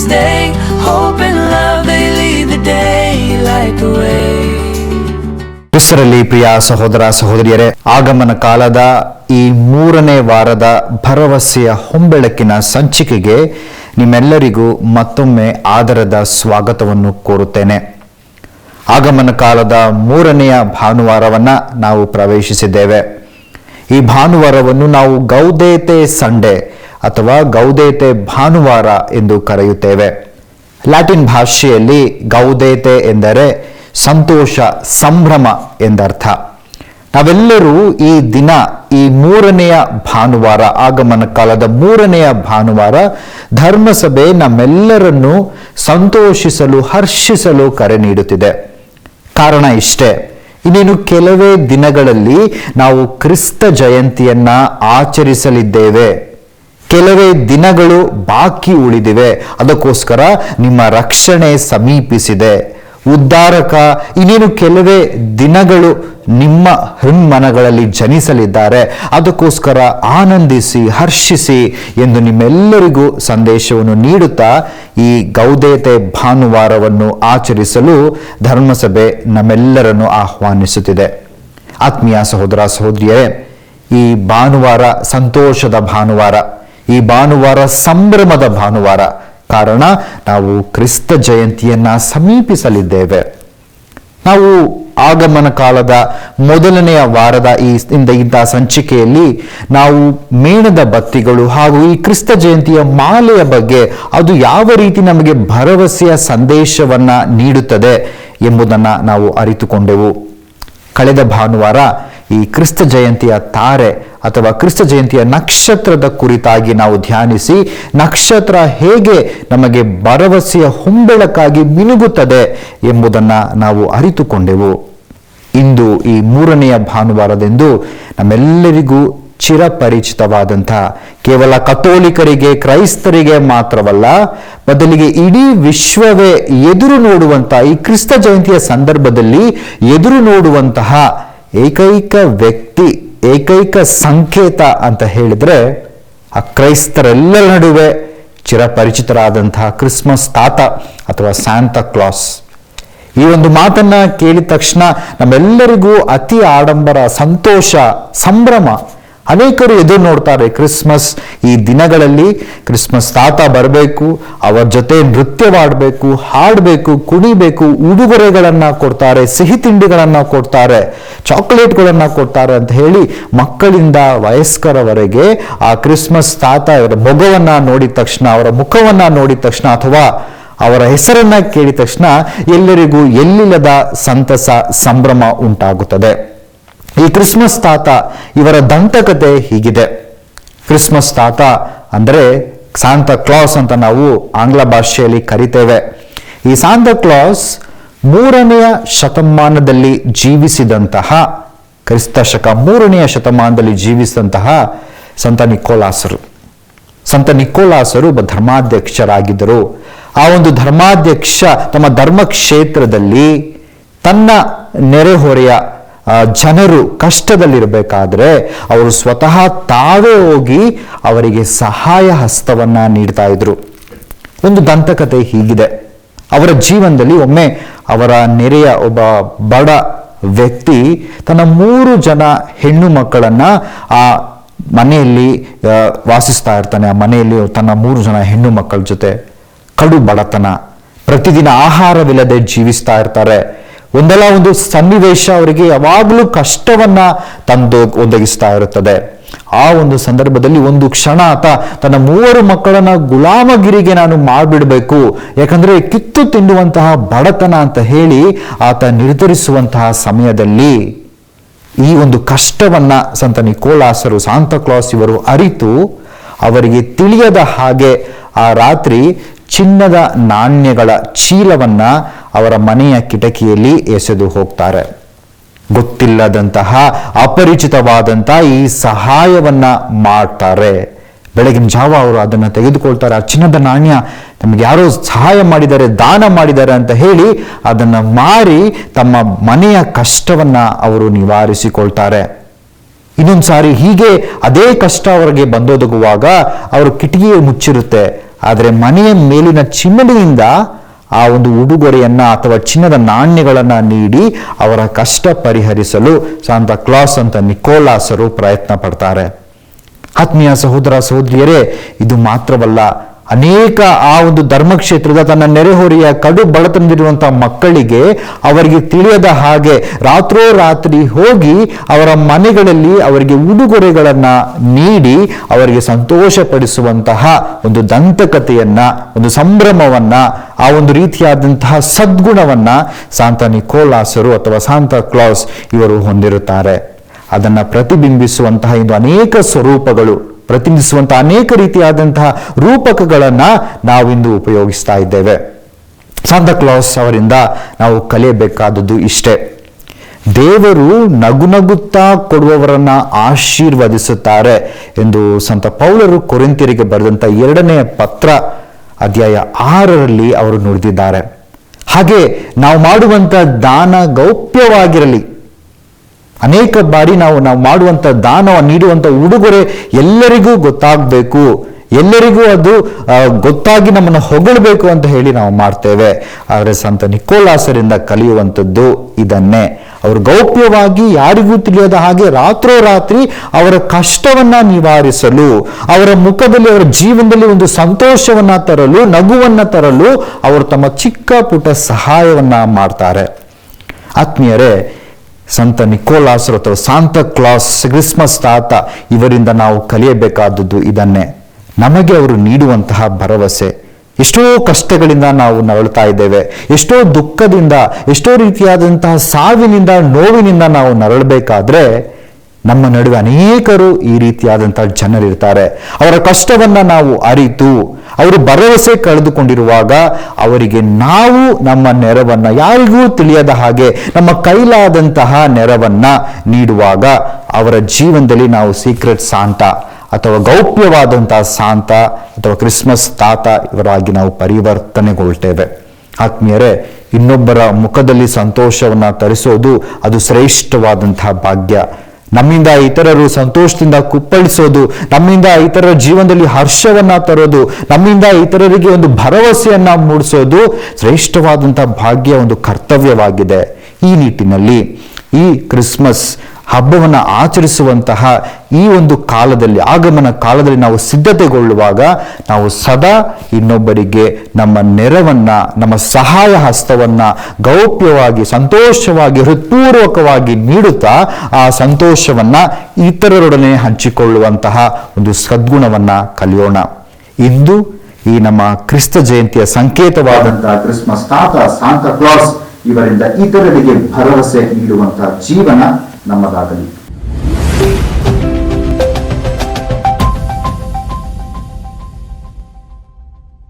stay. Hope and love, they lead the day, light the way. ಕ್ರಿಸ್ತರಲ್ಲಿ ಪ್ರಿಯ ಸಹೋದರ ಸಹೋದರಿಯರೇ, ಆಗಮನ ಕಾಲದ ಈ 3ನೇ ವಾರದ ಭರವಸೆಯ ಹೊಂಬೆಳಕಿನ ಸಂಚಿಕೆಗೆ ನಿಮ್ಮೆಲ್ಲರಿಗೂ ಮತ್ತೊಮ್ಮೆ ಆದರದ ಸ್ವಾಗತವನ್ನು ಕೋರುತ್ತೇನೆ. ಆಗಮನ ಕಾಲದ 3ನೆಯ ಭಾನುವಾರವನ್ನ ನಾವು ಪ್ರವೇಶಿಸಿದ್ದೇವೆ. ಈ ಭಾನುವಾರವನ್ನು ನಾವು ಗೌದೇತೆ ಸಂಡೇ ಅಥವಾ ಗೌದೇತೆ ಭಾನುವಾರ ಎಂದು ಕರೆಯುತ್ತೇವೆ. ಲ್ಯಾಟಿನ್ ಭಾಷೆಯಲ್ಲಿ ಗೌದೇತೆ ಎಂದರೆ ಸಂತೋಷ, ಸಂಭ್ರಮ ಎಂದರ್ಥ. ನಾವೆಲ್ಲರೂ ಈ ದಿನ, ಈ 3ನೆಯ ಭಾನುವಾರ, ಆಗಮನ ಕಾಲದ 3ನೆಯ ಭಾನುವಾರ, ಧರ್ಮಸಭೆ ನಮ್ಮೆಲ್ಲರನ್ನು ಸಂತೋಷಿಸಲು, ಹರ್ಷಿಸಲು ಕರೆ ನೀಡುತ್ತಿದೆ. ಕಾರಣ ಇಷ್ಟೇ, ಇನ್ನೇನು ಕೆಲವೇ ದಿನಗಳಲ್ಲಿ ನಾವು ಕ್ರಿಸ್ತ ಜಯಂತಿಯನ್ನ ಆಚರಿಸಲಿದ್ದೇವೆ. ಕೆಲವೇ ದಿನಗಳು ಬಾಕಿ ಉಳಿದಿವೆ. ಅದಕ್ಕೋಸ್ಕರ ನಿಮ್ಮ ರಕ್ಷಣೆ ಸಮೀಪಿಸಿದೆ. ಉದ್ಧಾರಕ ಇನ್ನೇನು ಕೆಲವೇ ದಿನಗಳು ನಿಮ್ಮ ಹೃನ್ಮನಗಳಲ್ಲಿ ಜನಿಸಲಿದ್ದಾರೆ. ಅದಕ್ಕೋಸ್ಕರ ಆನಂದಿಸಿ, ಹರ್ಷಿಸಿ ಎಂದು ನಿಮ್ಮೆಲ್ಲರಿಗೂ ಸಂದೇಶವನ್ನು ನೀಡುತ್ತಾ ಈ ಗೌದೇತೆ ಭಾನುವಾರವನ್ನು ಆಚರಿಸಲು ಧರ್ಮಸಭೆ ನಮ್ಮೆಲ್ಲರನ್ನು ಆಹ್ವಾನಿಸುತ್ತಿದೆ. ಆತ್ಮೀಯ ಸಹೋದರ ಸಹೋದರಿಯರೇ, ಈ ಭಾನುವಾರ ಸಂತೋಷದ ಭಾನುವಾರ, ಈ ಭಾನುವಾರ ಸಂಭ್ರಮದ ಭಾನುವಾರ. ಕಾರಣ ನಾವು ಕ್ರಿಸ್ತ ಜಯಂತಿಯನ್ನ ಸಮೀಪಿಸಲಿದ್ದೇವೆ. ನಾವು ಆಗಮನ ಕಾಲದ 1ನೆಯ ವಾರದ ಇಂತಹ ಸಂಚಿಕೆಯಲ್ಲಿ ನಾವು ಮೇಣದ ಬತ್ತಿಗಳು ಹಾಗೂ ಈ ಕ್ರಿಸ್ತ ಜಯಂತಿಯ ಮಾಲೆಯ ಬಗ್ಗೆ, ಅದು ಯಾವ ರೀತಿ ನಮಗೆ ಭರವಸೆಯ ಸಂದೇಶವನ್ನ ನೀಡುತ್ತದೆ ಎಂಬುದನ್ನು ನಾವು ಅರಿತುಕೊಂಡೆವು. ಕಳೆದ ಭಾನುವಾರ ಈ ಕ್ರಿಸ್ತ ಜಯಂತಿಯ ತಾರೆ ಅಥವಾ ಕ್ರಿಸ್ತ ಜಯಂತಿಯ ನಕ್ಷತ್ರದ ಕುರಿತಾಗಿ ನಾವು ಧ್ಯಾನಿಸಿ, ನಕ್ಷತ್ರ ಹೇಗೆ ನಮಗೆ ಭರವಸೆಯ ಹೊಂಬೆಳಕಾಗಿ ಮಿನುಗುತ್ತದೆ ಎಂಬುದನ್ನು ನಾವು ಅರಿತುಕೊಂಡೆವು. ಇಂದು ಈ 3ನೆಯ ಭಾನುವಾರದಂದು ನಮ್ಮೆಲ್ಲರಿಗೂ ಚಿರಪರಿಚಿತವಾದಂಥ, ಕೇವಲ ಕಥೋಲಿಕರಿಗೆ, ಕ್ರೈಸ್ತರಿಗೆ ಮಾತ್ರವಲ್ಲ, ಬದಲಿಗೆ ಇಡೀ ವಿಶ್ವವೇ ಎದುರು ನೋಡುವಂಥ, ಈ ಕ್ರಿಸ್ತ ಜಯಂತಿಯ ಸಂದರ್ಭದಲ್ಲಿ ಎದುರು ನೋಡುವಂತಹ ಏಕೈಕ ವ್ಯಕ್ತಿ, ಏಕೈಕ ಸಂಕೇತ ಅಂತ ಹೇಳಿದ್ರೆ ಆ ಕ್ರೈಸ್ತರೆಲ್ಲರ ನಡುವೆ ಚಿರಪರಿಚಿತರಾದಂತಹ ಕ್ರಿಸ್ಮಸ್ ತಾತ ಅಥವಾ ಸ್ಯಾಂತಾ ಕ್ಲಾಸ್. ಈ ಒಂದು ಮಾತನ್ನ ಕೇಳಿದ ತಕ್ಷಣ ನಮ್ಮೆಲ್ಲರಿಗೂ ಅತಿ ಆಡಂಬರ, ಸಂತೋಷ, ಸಂಭ್ರಮ. ಅನೇಕರು ಎದುರು ನೋಡ್ತಾರೆ. ಕ್ರಿಸ್ಮಸ್ ಈ ದಿನಗಳಲ್ಲಿ ಕ್ರಿಸ್ಮಸ್ ತಾತ ಬರಬೇಕು, ಅವರ ಜೊತೆ ನೃತ್ಯವಾಡಬೇಕು, ಹಾಡಬೇಕು, ಕುಣಿಬೇಕು, ಉಡುಗೊರೆಗಳನ್ನ ಕೊಡ್ತಾರೆ, ಸಿಹಿ ತಿಂಡಿಗಳನ್ನ ಕೊಡ್ತಾರೆ, ಚಾಕೊಲೇಟ್ಗಳನ್ನ ಕೊಡ್ತಾರೆ ಅಂತ ಹೇಳಿ ಮಕ್ಕಳಿಂದ ವಯಸ್ಕರವರೆಗೆ ಆ ಕ್ರಿಸ್ಮಸ್ ತಾತ ಅವರ ಮೊಗವನ್ನ ನೋಡಿದ ತಕ್ಷಣ, ಅವರ ಮುಖವನ್ನ ನೋಡಿದ ತಕ್ಷಣ ಅಥವಾ ಅವರ ಹೆಸರನ್ನ ಕೇಳಿದ ತಕ್ಷಣ ಎಲ್ಲರಿಗೂ ಎಲ್ಲಿಲ್ಲದ ಸಂತಸ, ಸಂಭ್ರಮ ಉಂಟಾಗುತ್ತದೆ. ಈ ಕ್ರಿಸ್ಮಸ್ ತಾತ ಇವರ ದಂತಕತೆ ಹೀಗಿದೆ. ಕ್ರಿಸ್ಮಸ್ ತಾತ ಅಂದರೆ ಸಾಂತಾ ಕ್ಲಾಸ್ ಅಂತ ನಾವು ಆಂಗ್ಲ ಭಾಷೆಯಲ್ಲಿ ಕರಿತೇವೆ. ಈ ಸಾಂತಾ ಕ್ಲಾಸ್ 3ನೆಯ ಶತಮಾನದಲ್ಲಿ ಜೀವಿಸಿದಂತಹ, ಕ್ರಿಸ್ತ ಶಕ 3ನೆಯ ಶತಮಾನದಲ್ಲಿ ಜೀವಿಸಿದಂತಹ ಸಂತ ನಿಕೋಲಾಸರು. ಸಂತ ನಿಕೋಲಾಸರು ಒಬ್ಬ ಧರ್ಮಾಧ್ಯಕ್ಷರಾಗಿದ್ದರು. ಆ ಒಂದು ಧರ್ಮಾಧ್ಯಕ್ಷ ತಮ್ಮ ಧರ್ಮ ಕ್ಷೇತ್ರದಲ್ಲಿ ತನ್ನ ನೆರೆಹೊರೆಯ ಜನರು ಕಷ್ಟದಲ್ಲಿರಬೇಕಾದ್ರೆ ಅವರು ಸ್ವತಃ ತಾವೇ ಹೋಗಿ ಅವರಿಗೆ ಸಹಾಯ ಹಸ್ತವನ್ನ ನೀಡ್ತಾ ಇದ್ರು. ಒಂದು ದಂತಕತೆ ಹೀಗಿದೆ. ಅವರ ಜೀವನದಲ್ಲಿ ಒಮ್ಮೆ ಅವರ ನೆರೆಯ ಒಬ್ಬ ಬಡ ವ್ಯಕ್ತಿ ತನ್ನ 3 ಜನ ಹೆಣ್ಣು ಮಕ್ಕಳನ್ನ ಆ ಮನೆಯಲ್ಲಿ ವಾಸಿಸ್ತಾ ಇರ್ತಾನೆ. ಆ ಮನೆಯಲ್ಲಿ ತನ್ನ 3 ಜನ ಹೆಣ್ಣು ಮಕ್ಕಳ ಜೊತೆ ಕಡು ಬಡತನ, ಪ್ರತಿದಿನ ಆಹಾರವಿಲ್ಲದೆ ಜೀವಿಸ್ತಾ ಇರ್ತಾರೆ. ಒಂದಲ್ಲ ಒಂದು ಸನ್ನಿವೇಶ ಅವರಿಗೆ ಯಾವಾಗಲೂ ಕಷ್ಟವನ್ನ ತಂದು ಒದಗಿಸ್ತಾ ಇರುತ್ತದೆ. ಆ ಒಂದು ಸಂದರ್ಭದಲ್ಲಿ ಒಂದು ಕ್ಷಣ ಆತ ತನ್ನ 3 ಮಕ್ಕಳನ್ನ ಗುಲಾಮಗಿರಿಗೆ ನಾನು ಮಾಡಿಬಿಡ್ಬೇಕು, ಯಾಕಂದ್ರೆ ಕಿತ್ತು ತಿನ್ನುವಂತಹ ಬಡತನ ಅಂತ ಹೇಳಿ ಆತ ನಿರ್ಧರಿಸುವಂತಹ ಸಮಯದಲ್ಲಿ ಈ ಒಂದು ಕಷ್ಟವನ್ನ ಸಂತ ನಿಕೋಲಾಸರು, ಸಾಂತಾ ಕ್ಲಾಸ್ ಇವರು ಅರಿತು ಅವರಿಗೆ ತಿಳಿಯದ ಹಾಗೆ ಆ ರಾತ್ರಿ ಚಿನ್ನದ ನಾಣ್ಯಗಳ ಚೀಲವನ್ನ ಅವರ ಮನೆಯ ಕಿಟಕಿಯಲ್ಲಿ ಎಸೆದು ಹೋಗ್ತಾರೆ. ಗೊತ್ತಿಲ್ಲದಂತಹ, ಅಪರಿಚಿತವಾದಂತಹ ಈ ಸಹಾಯವನ್ನ ಮಾಡ್ತಾರೆ. ಬೆಳಗಿನ ಜಾವ ಅವರು ಅದನ್ನು ತೆಗೆದುಕೊಳ್ತಾರೆ. ಆ ಚಿನ್ನದ ನಾಣ್ಯ ನಮಗೆ ಯಾರೋ ಸಹಾಯ ಮಾಡಿದ್ದಾರೆ, ದಾನ ಮಾಡಿದ್ದಾರೆ ಅಂತ ಹೇಳಿ ಅದನ್ನು ಮಾರಿ ತಮ್ಮ ಮನೆಯ ಕಷ್ಟವನ್ನ ಅವರು ನಿವಾರಿಸಿಕೊಳ್ತಾರೆ. ಇನ್ನೊಂದು ಸಾರಿ ಹೀಗೆ ಅದೇ ಕಷ್ಟ ಅವರಿಗೆ ಬಂದೊದಗುವಾಗ ಅವರು ಕಿಟಕಿ ಮುಚ್ಚಿರುತ್ತೆ. ಆದರೆ ಮನೆಯ ಮೇಲಿನ ಚಿಮ್ಮಣಿಯಿಂದ ಆ ಒಂದು ಉಡುಗೊರೆಯನ್ನ ಅಥವಾ ಚಿನ್ನದ ನಾಣ್ಯಗಳನ್ನ ನೀಡಿ ಅವರ ಕಷ್ಟ ಪರಿಹರಿಸಲು ಸಾಂತಾ ಕ್ಲಾಸ್ ಅಂತ ನಿಕೋಲಾಸರು ಪ್ರಯತ್ನ ಪಡ್ತಾರೆ. ಆತ್ಮೀಯ ಸಹೋದರ ಸಹೋದರಿಯರೇ, ಇದು ಮಾತ್ರವಲ್ಲ, ಅನೇಕ ಆ ಒಂದು ಧರ್ಮಕ್ಷೇತ್ರದ ತನ್ನ ನೆರೆಹೊರೆಯ ಕಡು ಬಡತನದಿರುವಂತಹ ಮಕ್ಕಳಿಗೆ ಅವರಿಗೆ ತಿಳಿಯದ ಹಾಗೆ ರಾತ್ರೋರಾತ್ರಿ ಹೋಗಿ ಅವರ ಮನೆಗಳಲ್ಲಿ ಅವರಿಗೆ ಉಡುಗೊರೆಗಳನ್ನ ನೀಡಿ ಅವರಿಗೆ ಸಂತೋಷಪಡಿಸುವಂತಹ ಒಂದು ದಂತಕಥೆಯನ್ನ, ಒಂದು ಸಂಭ್ರಮವನ್ನ, ಆ ಒಂದು ರೀತಿಯಾದಂತಹ ಸದ್ಗುಣವನ್ನ ಸಾಂತಾ ನಿಕೋಲಾಸರು ಅಥವಾ ಸಾಂತಾ ಕ್ಲಾಸ್ ಇವರು ಹೊಂದಿರುತ್ತಾರೆ. ಅದನ್ನ ಪ್ರತಿಬಿಂಬಿಸುವಂತಹ ಇಂದು ಅನೇಕ ಸ್ವರೂಪಗಳು, ಪ್ರತಿನಿಧಿಸುವಂತಹ ಅನೇಕ ರೀತಿಯಾದಂತಹ ರೂಪಕಗಳನ್ನ ನಾವಿಂದು ಉಪಯೋಗಿಸ್ತಾ ಇದ್ದೇವೆ. ಸಾಂತಾ ಕ್ಲಾಸ್ ಅವರಿಂದ ನಾವು ಕಲಿಯಬೇಕಾದದ್ದು ಇಷ್ಟೇ: ದೇವರು ನಗುನಗುತ್ತಾ ಕೊಡುವವರನ್ನ ಆಶೀರ್ವದಿಸುತ್ತಾರೆ ಎಂದು ಸಂತ ಪೌಲರು ಕೊರಿಂಥಿಯರಿಗೆ ಬರೆದಂತ 2ನೇ ಪತ್ರ ಅಧ್ಯಾಯ 6ರಲ್ಲಿ ಅವರು ನುಡಿದಿದ್ದಾರೆ. ಹಾಗೆ ನಾವು ಮಾಡುವಂತ ದಾನ ಗೌಪ್ಯವಾಗಿರಲಿ. ಅನೇಕ ಬಾರಿ ನಾವು ಮಾಡುವಂತ ದಾನ, ನೀಡುವಂತ ಉಡುಗೊರೆ ಎಲ್ಲರಿಗೂ ಗೊತ್ತಾಗಬೇಕು, ಎಲ್ಲರಿಗೂ ಅದು ಗೊತ್ತಾಗಿ ನಮ್ಮನ್ನು ಹೊಗಳಬೇಕು ಅಂತ ಹೇಳಿ ನಾವು ಮಾಡ್ತೇವೆ. ಆದರೆ ಸಂತ ನಿಕೋಲಾಸರಿಂದ ಕಲಿಯುವಂಥದ್ದು ಇದನ್ನೇ. ಅವರು ಗೌಪ್ಯವಾಗಿ ಯಾರಿಗೂ ತಿಳಿಯದ ಹಾಗೆ ರಾತ್ರೋರಾತ್ರಿ ಅವರ ಕಷ್ಟವನ್ನ ನಿವಾರಿಸಲು, ಅವರ ಮುಖದಲ್ಲಿ, ಅವರ ಜೀವನದಲ್ಲಿ ಒಂದು ಸಂತೋಷವನ್ನ ತರಲು, ನಗುವನ್ನ ತರಲು ಅವರು ತಮ್ಮ ಚಿಕ್ಕ ಪುಟ್ಟ ಸಹಾಯವನ್ನ ಮಾಡ್ತಾರೆ. ಆತ್ಮೀಯರೇ, ಸಂತ ನಿಕೋಲಾಸರು ಅಥವಾ ಸಾಂತಾ ಕ್ಲಾಸ್, ಕ್ರಿಸ್ಮಸ್ ತಾತ ಇವರಿಂದ ನಾವು ಕಲಿಯಬೇಕಾದದ್ದು ಇದನ್ನೇ. ನಮಗೆ ಅವರು ನೀಡುವಂತಹ ಭರವಸೆ. ಎಷ್ಟೋ ಕಷ್ಟಗಳಿಂದ ನಾವು ನರಳುತ್ತಾ ಇದ್ದೇವೆ, ಎಷ್ಟೋ ದುಃಖದಿಂದ, ಎಷ್ಟೋ ರೀತಿಯಾದಂತಹ ಸಾವಿನಿಂದ, ನೋವಿನಿಂದ ನಾವು ನರಳಬೇಕಾದ್ರೆ ನಮ್ಮ ನಡುವೆ ಅನೇಕರು ಈ ರೀತಿಯಾದಂತಹ ಜನರಿರ್ತಾರೆ. ಅವರ ಕಷ್ಟವನ್ನ ನಾವು ಅರಿತು, ಅವರು ಭರವಸೆ ಕಳೆದುಕೊಂಡಿರುವಾಗ ಅವರಿಗೆ ನಾವು ನಮ್ಮ ನೆರವನ್ನ, ಯಾರಿಗೂ ತಿಳಿಯದ ಹಾಗೆ ನಮ್ಮ ಕೈಲಾದಂತಹ ನೆರವನ್ನ ನೀಡುವಾಗ ಅವರ ಜೀವನದಲ್ಲಿ ನಾವು ಸೀಕ್ರೆಟ್ ಸಾಂತಾ ಅಥವಾ ಗೌಪ್ಯವಾದಂತಹ ಸಾಂತಾ ಅಥವಾ ಕ್ರಿಸ್ಮಸ್ ತಾತ ಇವರಾಗಿ ನಾವು ಪರಿವರ್ತನೆಗೊಳ್ತೇವೆ. ಆತ್ಮೀಯರೇ, ಇನ್ನೊಬ್ಬರ ಮುಖದಲ್ಲಿ ಸಂತೋಷವನ್ನ ತರಿಸೋದು ಅದು ಶ್ರೇಷ್ಠವಾದಂತಹ ಭಾಗ್ಯ. ನಮ್ಮಿಂದ ಇತರರು ಸಂತೋಷದಿಂದ ಕುಪ್ಪಳಿಸೋದು, ನಮ್ಮಿಂದ ಇತರರ ಜೀವನದಲ್ಲಿ ಹರ್ಷವನ್ನ ತರೋದು, ನಮ್ಮಿಂದ ಇತರರಿಗೆ ಒಂದು ಭರವಸೆಯನ್ನ ಮೂಡಿಸೋದು ಶ್ರೇಷ್ಠವಾದಂತಹ ಭಾಗ್ಯ, ಒಂದು ಕರ್ತವ್ಯವಾಗಿದೆ. ಈ ನಿಟ್ಟಿನಲ್ಲಿ ಈ ಕ್ರಿಸ್ಮಸ್ ಹಬ್ಬವನ್ನು ಆಚರಿಸುವಂತಹ ಈ ಒಂದು ಕಾಲದಲ್ಲಿ, ಆಗಮನ ಕಾಲದಲ್ಲಿ ನಾವು ಸಿದ್ಧತೆಗೊಳ್ಳುವಾಗ ನಾವು ಸದಾ ಇನ್ನೊಬ್ಬರಿಗೆ ನಮ್ಮ ನೆರವನ್ನ, ನಮ್ಮ ಸಹಾಯ ಹಸ್ತವನ್ನ ಗೌಪ್ಯವಾಗಿ, ಸಂತೋಷವಾಗಿ, ಹೃತ್ಪೂರ್ವಕವಾಗಿ ನೀಡುತ್ತಾ ಆ ಸಂತೋಷವನ್ನ ಇತರರೊಡನೆ ಹಂಚಿಕೊಳ್ಳುವಂತಹ ಒಂದು ಸದ್ಗುಣವನ್ನ ಕಲಿಯೋಣ. ಇಂದು ಈ ನಮ್ಮ ಕ್ರಿಸ್ತ ಜಯಂತಿಯ ಸಂಕೇತವಾದಂತಹ ಕ್ರಿಸ್ಮಸ್ ತಾತ, ಸಾಂತಾ ಕ್ಲಾಸ್ ಇವರಿಂದ ಇತರರಿಗೆ ಭರವಸೆ ನೀಡುವಂತಹ ಜೀವನ ನಮ್ಮದಾಗಲಿ.